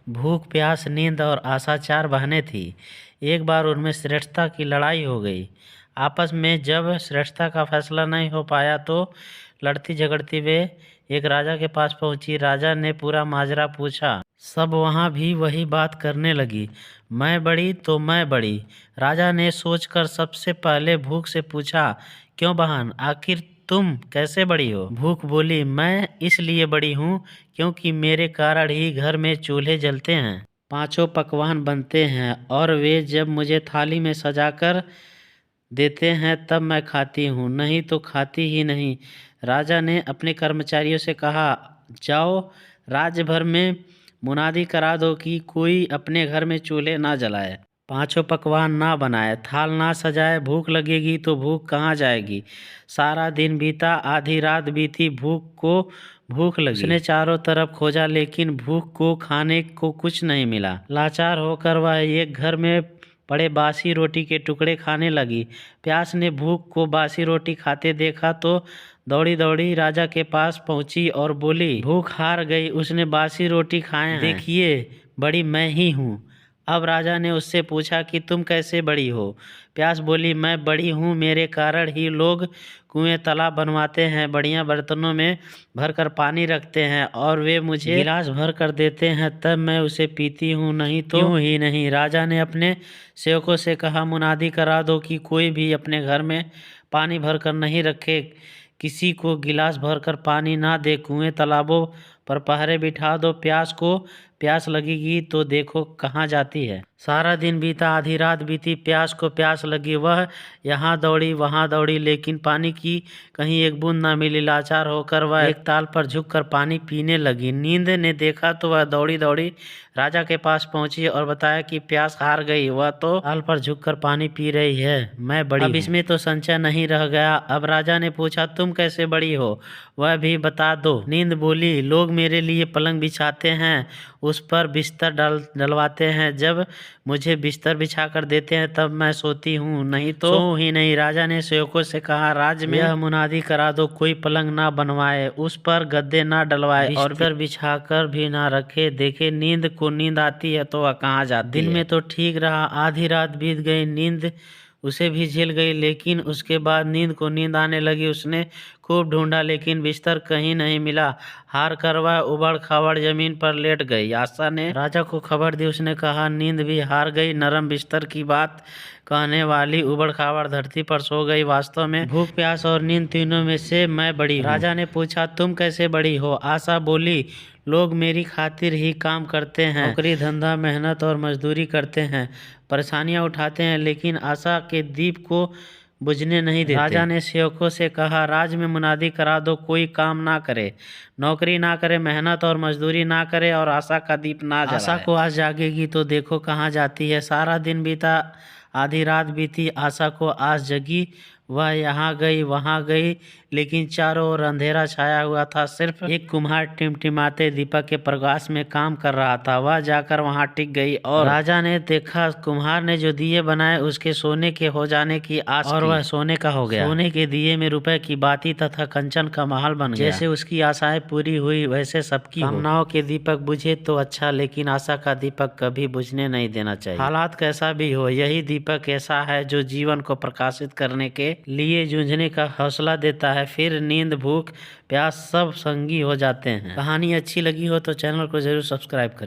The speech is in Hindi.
भूख, प्यास, नींद और आशा 4 बहनें थीं। एक बार उनमें श्रेष्ठता की लड़ाई हो गई। आपस में जब श्रेष्ठता का फैसला नहीं हो पाया तो लड़ती झगड़ती वे एक राजा के पास पहुंची। राजा ने पूरा माजरा पूछा। सब वहां भी वही बात करने लगी, मैं बड़ी तो मैं बड़ी। राजा ने सोचकर सबसे पहले भूख से पूछा, क्यों बहन, आखिर तुम कैसे बड़ी हो? भूख बोली, मैं इसलिए बड़ी हूँ क्योंकि मेरे कारण ही घर में चूल्हे जलते हैं, 5 पकवान बनते हैं और वे जब मुझे थाली में सजाकर देते हैं तब मैं खाती हूँ, नहीं तो खाती ही नहीं। राजा ने अपने कर्मचारियों से कहा, जाओ राज्य भर में मुनादी करा दो कि कोई अपने घर में चूल्हे ना जलाए, 5 पकवान ना बनाए, थाल ना सजाए। भूख लगेगी तो भूख कहाँ जाएगी? सारा दिन बीता, आधी रात बीती, भूख लगी। उसने चारों तरफ खोजा लेकिन भूख को खाने को कुछ नहीं मिला। लाचार होकर वह एक घर में पड़े बासी रोटी के टुकड़े खाने लगी। प्यास ने भूख को बासी रोटी खाते देखा तो दौड़ी दौड़ी राजा के पास पहुंची और बोली, भूख हार गई, उसने बासी रोटी खाए हैं, देखिए बड़ी मैं ही हूँ। अब राजा ने उससे पूछा कि तुम कैसे बड़ी हो? प्यास बोली, मैं बड़ी हूँ, मेरे कारण ही लोग कुएं तालाब बनवाते हैं, बढ़िया बर्तनों में भरकर पानी रखते हैं और वे मुझे गिलास भर कर देते हैं, तब मैं उसे पीती हूँ, नहीं तो यूं ही नहीं। राजा ने अपने सेवकों से कहा, मुनादी करा दो कि कोई भी अपने घर में पानी भरकर नहीं रखे, किसी को गिलास भरकर पानी ना दे, कुएं तालाबों पर पहरे बिठा दो, प्यास लगेगी तो देखो कहाँ जाती है। सारा दिन बीता, आधी रात बीती, प्यास को प्यास लगी, वह यहाँ दौड़ी वहाँ दौड़ी लेकिन पानी की कहीं एक बूंद ना मिली। लाचार होकर वह एक ताल पर झुककर पानी पीने लगी। नींद ने देखा तो वह दौड़ी दौड़ी राजा के पास पहुंची और बताया कि प्यास हार गई, वह तो ताल पर झुककर पानी पी रही है, मैं बड़ी अब इसमें तो संशय नहीं रह गया। अब राजा ने पूछा, तुम कैसे बड़ी हो, वह भी बता दो। नींद बोली, लोग मेरे लिए पलंग बिछाते हैं, उस पर बिस्तर डलवाते हैं, जब मुझे बिस्तर बिछा कर देते हैं तब मैं सोती हूँ, नहीं तो सोऊं ही नहीं। राजा ने सेवकों से कहा, राज्य में यह मुनादी करा दो, कोई पलंग ना बनवाए, उस पर गद्दे ना डलवाए और बिस्तर बिछा कर भी ना रखे। देखे नींद को नींद आती है तो वह कहाँ जाती है। दिन में तो ठीक रहा, आधी रात बीत गई, नींद उसे भी झिल गई, लेकिन उसके बाद नींद को नींद आने लगी। उसने खूब ढूंढा लेकिन बिस्तर कहीं नहीं मिला। हार कर वह उबड़ खाबड़ जमीन पर लेट गई। आशा ने राजा को खबर दी। उसने कहा, नींद भी हार गई, नरम बिस्तर की बात कहने वाली उबड़ खाबड़ धरती पर सो गई। वास्तव में भूख, प्यास और नींद तीनों में से मैं बड़ी हूँ। राजा ने पूछा, तुम कैसे बड़ी हो? आशा बोली, लोग मेरी खातिर ही काम करते हैं, नौकरी धंधा मेहनत और मजदूरी करते हैं, परेशानियां उठाते हैं, लेकिन आशा के दीप को बुझने नहीं देते। राजा ने सेवकों से कहा, राज्य में मुनादी करा दो, कोई काम ना करे, नौकरी ना करे, मेहनत और मजदूरी ना करे और आशा का दीप ना जलाए। आशा को आस जागेगी तो देखो कहाँ जाती है। सारा दिन बीता, आधी रात बीती, आशा को आस जगी, वह यहाँ गई वहाँ गई, लेकिन चारों ओर अंधेरा छाया हुआ था। सिर्फ एक कुम्हार टिमटिमाते दीपक के प्रकाश में काम कर रहा था। वह जाकर वहाँ टिक गई और राजा ने देखा कुम्हार ने जो दिए बनाए उसके सोने के हो जाने की आस और वह सोने का हो गया। सोने के दिए में रुपए की बाती तथा कंचन का महल बन गया। जैसे उसकी आशाएं पूरी हुई वैसे सबकी कामनाओं के दीपक बुझे तो अच्छा, लेकिन आशा का दीपक कभी बुझने नहीं देना चाहिए। हालात कैसा भी हो, यही दीपक ऐसा है जो जीवन को प्रकाशित करने के लिए जूझने का हौसला देता है। फिर नींद, भूख, प्यास सब संगी हो जाते हैं। कहानी अच्छी लगी हो तो चैनल को जरूर सब्सक्राइब करें।